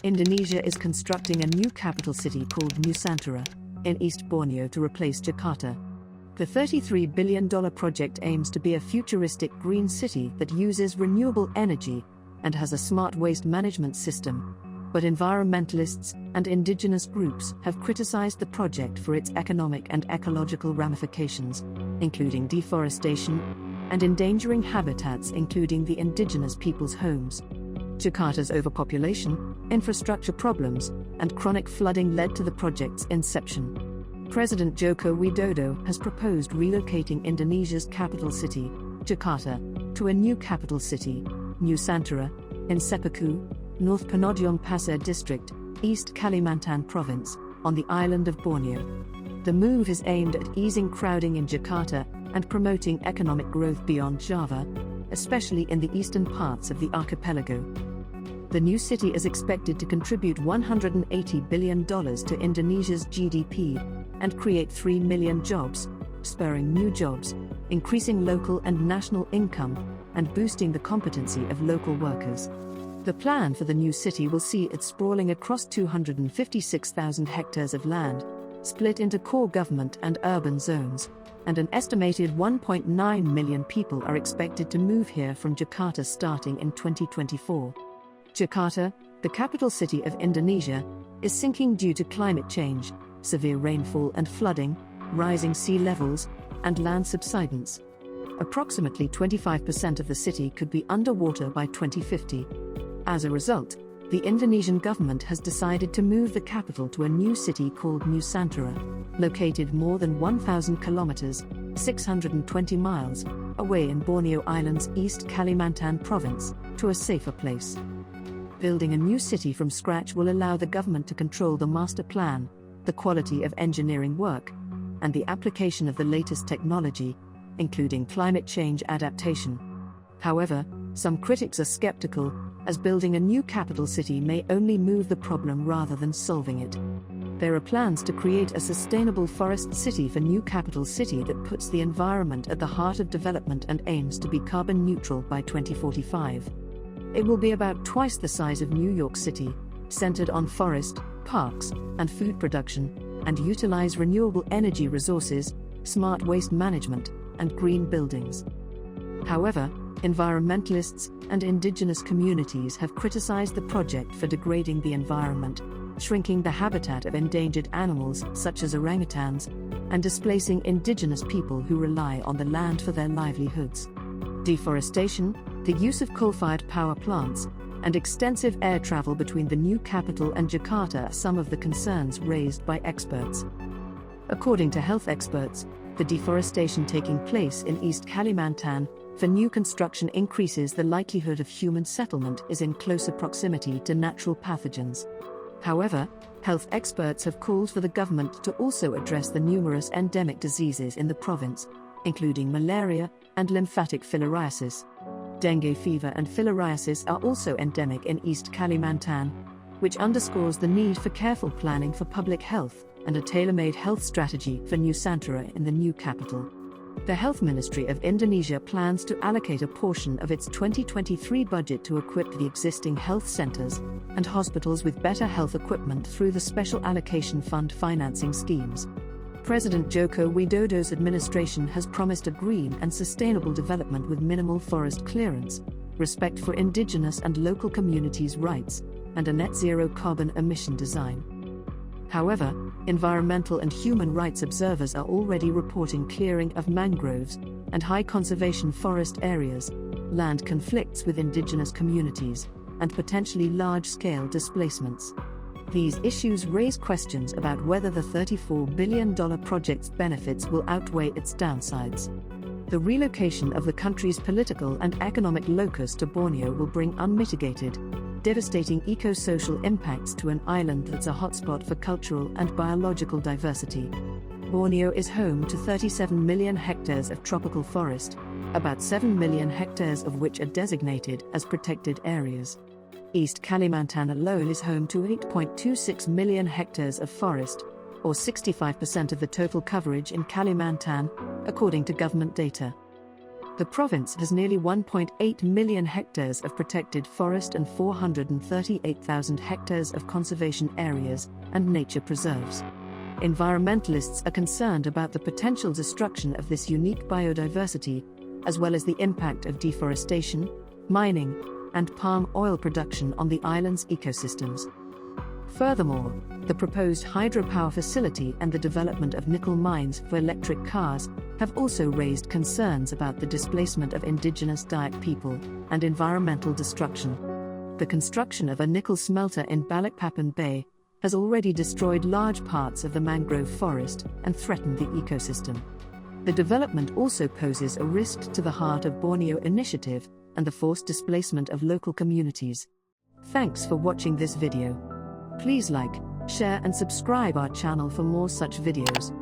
Indonesia is constructing a new capital city called Nusantara in East Borneo to replace Jakarta. The $33 billion project aims to be a futuristic green city that uses renewable energy and has a smart waste management system. But environmentalists and indigenous groups have criticized the project for its economic and ecological ramifications, including deforestation and endangering habitats, including the indigenous people's homes. Jakarta's overpopulation, infrastructure problems, and chronic flooding led to the project's inception. President Joko Widodo has proposed relocating Indonesia's capital city, Jakarta, to a new capital city, Nusantara, in Sepaku, North Penajam Pasir District, East Kalimantan Province, on the island of Borneo. The move is aimed at easing crowding in Jakarta and promoting economic growth beyond Java, especially in the eastern parts of the archipelago. The new city is expected to contribute $180 billion to Indonesia's GDP and create 3 million jobs, spurring new jobs, increasing local and national income, and boosting the competency of local workers. The plan for the new city will see it sprawling across 256,000 hectares of land, split into core government and urban zones, and an estimated 1.9 million people are expected to move here from Jakarta starting in 2024. Jakarta, the capital city of Indonesia, is sinking due to climate change, severe rainfall and flooding, rising sea levels, and land subsidence. Approximately 25% of the city could be underwater by 2050. As a result, the Indonesian government has decided to move the capital to a new city called Nusantara, located more than 1,000 kilometers, 620 miles, away in Borneo Island's East Kalimantan province, to a safer place. Building a new city from scratch will allow the government to control the master plan, the quality of engineering work, and the application of the latest technology, including climate change adaptation. However, some critics are skeptical, as building a new capital city may only move the problem rather than solving it. There are plans to create a sustainable forest city for new capital city that puts the environment at the heart of development and aims to be carbon neutral by 2045. It will be about twice the size of New York City, centered on forest, parks, and food production, and utilize renewable energy resources, smart waste management, and green buildings. However, environmentalists and indigenous communities have criticized the project for degrading the environment, shrinking the habitat of endangered animals such as orangutans, and displacing indigenous people who rely on the land for their livelihoods. Deforestation, the use of coal-fired power plants, and extensive air travel between the new capital and Jakarta are some of the concerns raised by experts. According to health experts, the deforestation taking place in East Kalimantan for new construction increases the likelihood of human settlement is in closer proximity to natural pathogens. However, health experts have called for the government to also address the numerous endemic diseases in the province, including malaria and lymphatic filariasis. Dengue fever and filariasis are also endemic in East Kalimantan, which underscores the need for careful planning for public health and a tailor-made health strategy for Nusantara in the new capital. The Health Ministry of Indonesia plans to allocate a portion of its 2023 budget to equip the existing health centers and hospitals with better health equipment through the Special Allocation Fund financing schemes. President Joko Widodo's administration has promised a green and sustainable development with minimal forest clearance, respect for indigenous and local communities' rights, and a net-zero carbon emission design. However, environmental and human rights observers are already reporting clearing of mangroves and high conservation forest areas, land conflicts with indigenous communities, and potentially large-scale displacements. These issues raise questions about whether the $34 billion project's benefits will outweigh its downsides. The relocation of the country's political and economic locus to Borneo will bring unmitigated, devastating eco-social impacts to an island that's a hotspot for cultural and biological diversity. Borneo is home to 37 million hectares of tropical forest, about 7 million hectares of which are designated as protected areas. East Kalimantan alone is home to 8.26 million hectares of forest, or 65% of the total coverage in Kalimantan, according to government data. The province has nearly 1.8 million hectares of protected forest and 438,000 hectares of conservation areas and nature preserves. Environmentalists are concerned about the potential destruction of this unique biodiversity, as well as the impact of deforestation, mining, and palm oil production on the island's ecosystems. Furthermore, the proposed hydropower facility and the development of nickel mines for electric cars have also raised concerns about the displacement of indigenous Dayak people and environmental destruction. The construction of a nickel smelter in Balikpapan Bay has already destroyed large parts of the mangrove forest and threatened the ecosystem. The development also poses a risk to the Heart of Borneo initiative and the forced displacement of local communities. Thanks for watching this video. Please like, share and subscribe our channel for more such videos.